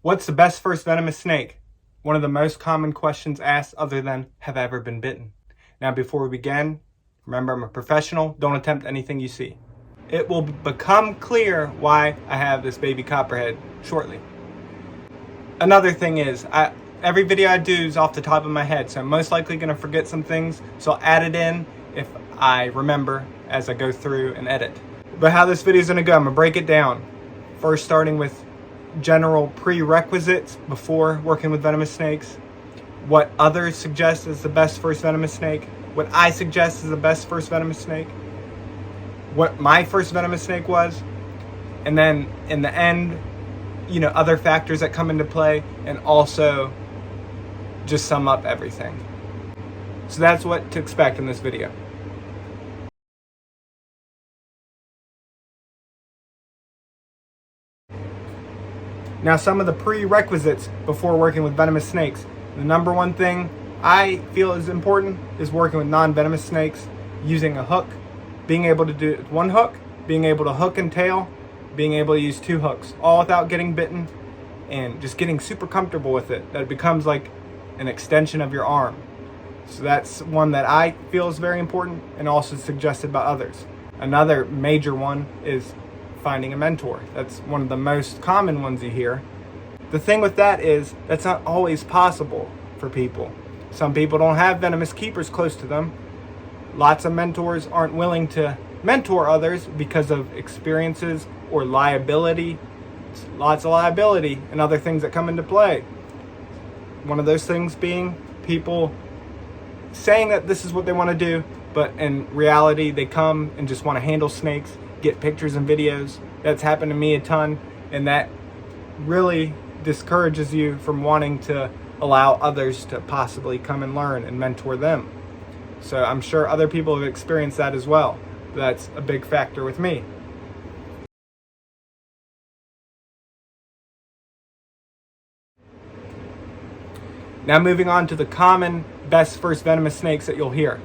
What's the best first venomous snake? One of the most common questions asked other than, have I ever been bitten? Now before we begin, remember I'm a professional, don't attempt anything you see. It will become clear why I have this baby copperhead shortly. Another thing is, every video I do is off the top of my head, so I'm most likely going to forget some things, so I'll add it in if I remember as I go through and edit. But how this video is going to go, I'm going to break it down. First starting with general prerequisites before working with venomous snakes, what others suggest is the best first venomous snake, what I suggest is the best first venomous snake, what my first venomous snake was, and then in the end, other factors that come into play, and also just sum up everything. So that's what to expect in this video. Now, some of the prerequisites before working with venomous snakes. The number one thing I feel is important is working with non-venomous snakes, using a hook, being able to do one hook, being able to hook and tail, being able to use two hooks, all without getting bitten, and just getting super comfortable with it. That it becomes like an extension of your arm. So that's one that I feel is very important and also suggested by others. Another major one is finding a mentor. That's one of the most common ones you hear. The thing with that is that's not always possible for people. Some people don't have venomous keepers close to them. Lots of mentors aren't willing to mentor others because of experiences or liability. Lots of liability and other things that come into play. One of those things being people saying that this is what they want to do, but in reality they come and just want to handle snakes, get pictures and videos. That's happened to me a ton, and that really discourages you from wanting to allow others to possibly come and learn and mentor them. So I'm sure other people have experienced that as well. That's a big factor with me. Now moving on to the common best first venomous snakes that you'll hear.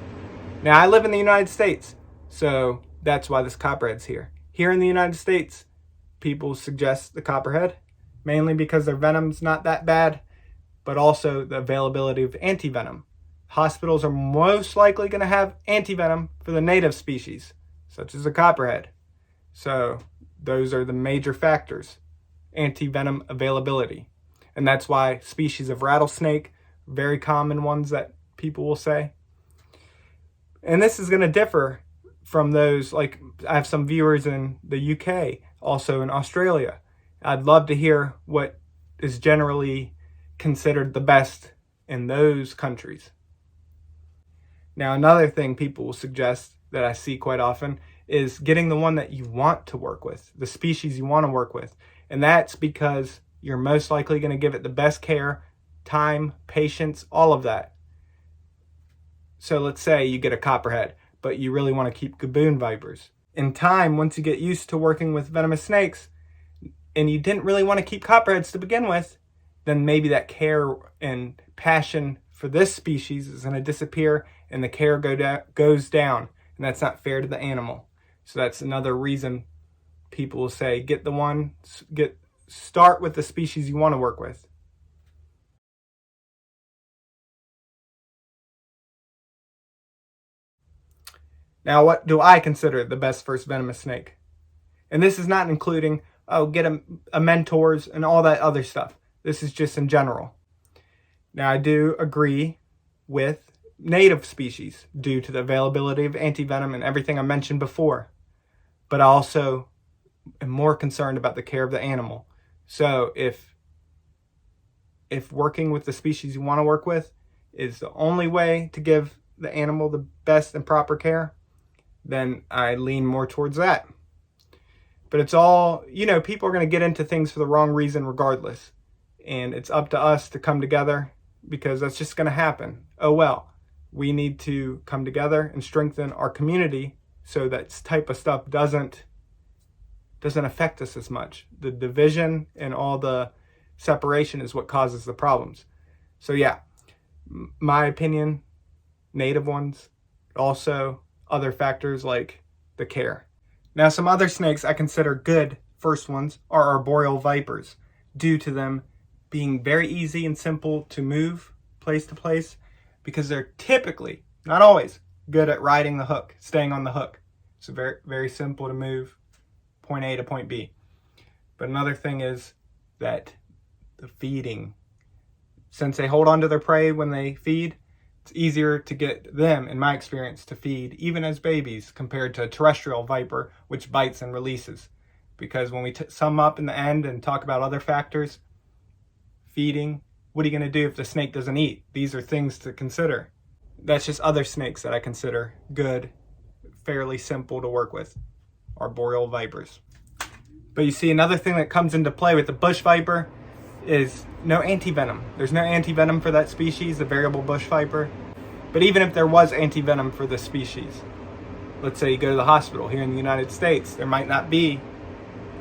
Now I live in the United States, so that's why this copperhead's here. Here in the United States, people suggest the copperhead, mainly because their venom's not that bad, but also the availability of antivenom. Hospitals are most likely going to have antivenom for the native species, such as the copperhead. So those are the major factors, antivenom availability. And that's why species of rattlesnake, very common ones that people will say. And this is going to differ from those, like I have some viewers in the UK, also in Australia. I'd love to hear what is generally considered the best in those countries. Now, another thing people will suggest that I see quite often is getting the one that you want to work with, the species you want to work with. And that's because you're most likely going to give it the best care, time, patience, all of that. So let's say you get a copperhead, but you really want to keep gaboon vipers. In time, once you get used to working with venomous snakes, and you didn't really want to keep copperheads to begin with, then maybe that care and passion for this species is going to disappear and the care goes down. And that's not fair to the animal. So that's another reason people will say, start with the species you want to work with. Now, what do I consider the best first venomous snake? And this is not including, get a mentors and all that other stuff. This is just in general. Now, I do agree with native species due to the availability of antivenom and everything I mentioned before. But I also am more concerned about the care of the animal. So if working with the species you want to work with is the only way to give the animal the best and proper care, then I lean more towards that. But it's all, people are going to get into things for the wrong reason regardless. And it's up to us to come together because that's just going to happen. Oh well, we need to come together and strengthen our community so that type of stuff doesn't affect us as much. The division and all the separation is what causes the problems. So yeah, my opinion, native ones, also other factors like the care. Now, some other snakes I consider good first ones are arboreal vipers, due to them being very easy and simple to move place to place, because they're typically, not always, good at riding the hook, staying on the hook. So very, very simple to move point A to point B. But another thing is that the feeding, since they hold on to their prey when they feed, it's easier to get them, in my experience, to feed even as babies compared to a terrestrial viper, which bites and releases. Because when we sum up in the end and talk about other factors, feeding, what are you going to do if the snake doesn't eat? These are things to consider. That's just other snakes that I consider good, fairly simple to work with, arboreal vipers. But you see, another thing that comes into play with the bush viper is no antivenom. There's no antivenom for that species, the variable bush viper. But even if there was antivenom for this species, let's say you go to the hospital here in the United States, there might not be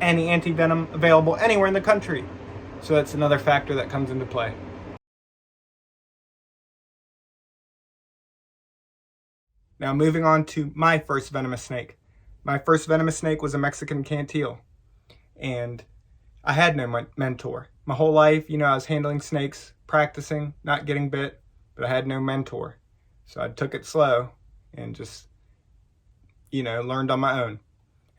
any antivenom available anywhere in the country. So that's another factor that comes into play. Now moving on to my first venomous snake. My first venomous snake was a Mexican cantil. And I had no mentor. My whole life, I was handling snakes, practicing, not getting bit, but I had no mentor. So I took it slow and just, learned on my own.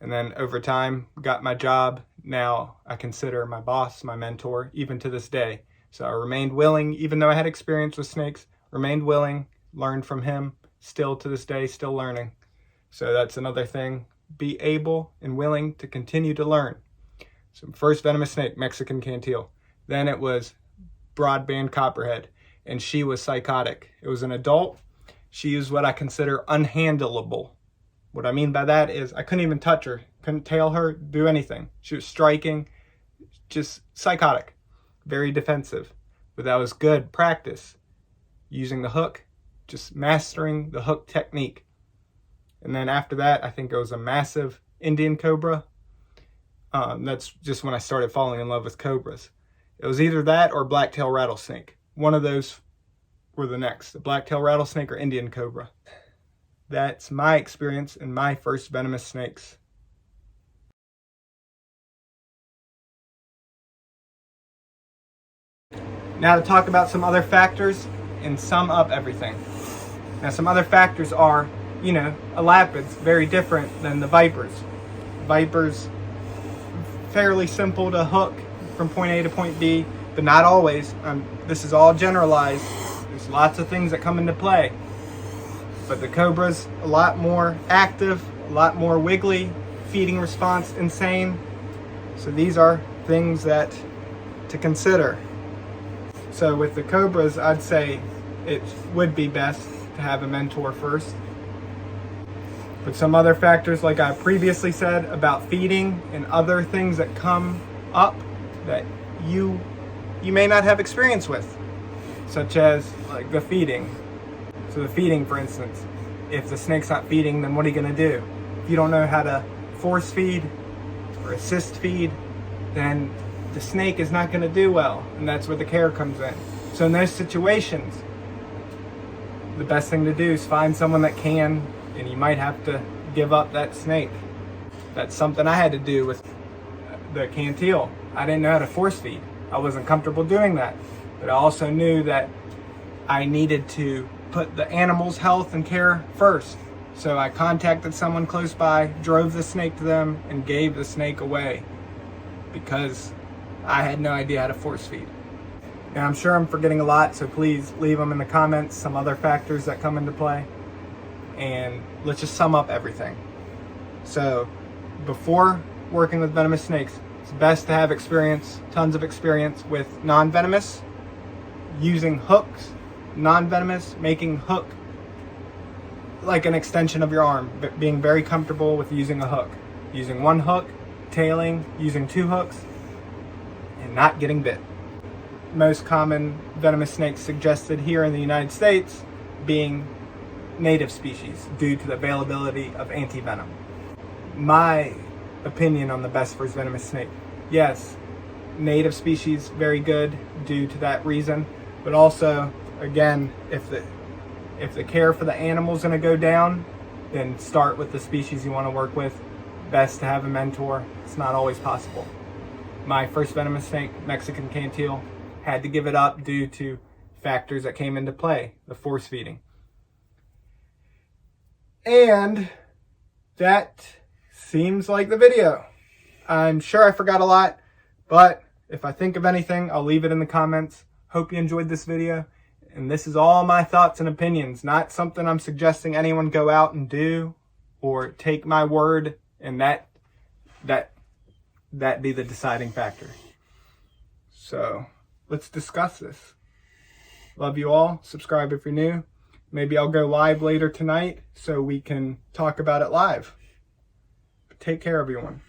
And then over time, got my job. Now I consider my boss my mentor, even to this day. So I remained willing, even though I had experience with snakes, remained willing, learned from him, still to this day, still learning. So that's another thing. Be able and willing to continue to learn. So first venomous snake, Mexican cantil. Then it was broadband copperhead, and she was psychotic. It was an adult. She was what I consider unhandleable. What I mean by that is I couldn't even touch her, couldn't tail her, do anything. She was striking, just psychotic, very defensive. But that was good practice, using the hook, just mastering the hook technique. And then after that, I think it was a massive Indian cobra. That's just when I started falling in love with cobras. It was either that or blacktail rattlesnake. One of those were the next, the blacktail rattlesnake or Indian cobra. That's my experience in my first venomous snakes. Now to talk about some other factors and sum up everything. Now some other factors are, elapids, very different than the vipers. Vipers, fairly simple to hook from point A to point B, but not always. This is all generalized. There's lots of things that come into play. But the cobra's a lot more active, a lot more wiggly, feeding response insane. So these are things that to consider. So with the cobras, I'd say it would be best to have a mentor first. But some other factors, like I previously said about feeding and other things that come up that you may not have experience with, such as like the feeding. So the feeding, for instance, if the snake's not feeding, then what are you going to do? If you don't know how to force feed or assist feed, then the snake is not going to do well, and that's where the care comes in. So in those situations, the best thing to do is find someone that can, and you might have to give up that snake. That's something I had to do with the cantil. I didn't know how to force feed. I wasn't comfortable doing that, but I also knew that I needed to put the animal's health and care first. So I contacted someone close by, drove the snake to them, and gave the snake away because I had no idea how to force feed. And I'm sure I'm forgetting a lot, so please leave them in the comments, some other factors that come into play. And let's just sum up everything. So before working with venomous snakes, it's best to have experience, tons of experience with non-venomous, using hooks, non-venomous, making hook like an extension of your arm, but being very comfortable with using a hook. Using one hook, tailing, using two hooks, and not getting bit. Most common venomous snakes suggested here in the United States being native species due to the availability of antivenom. My opinion on the best first venomous snake, yes, native species very good due to that reason, but also again, if the care for the animal is going to go down, then start with the species you want to work with. Best to have a mentor. It's not always possible. My first venomous snake, Mexican cantil, had to give it up due to factors that came into play, the force feeding. And that seems like the video. I'm sure I forgot a lot, but if I think of anything, I'll leave it in the comments. Hope you enjoyed this video. And this is all my thoughts and opinions, not something I'm suggesting anyone go out and do or take my word and that be the deciding factor. So let's discuss this. Love you all. Subscribe if you're new. Maybe I'll go live later tonight so we can talk about it live. Take care, everyone.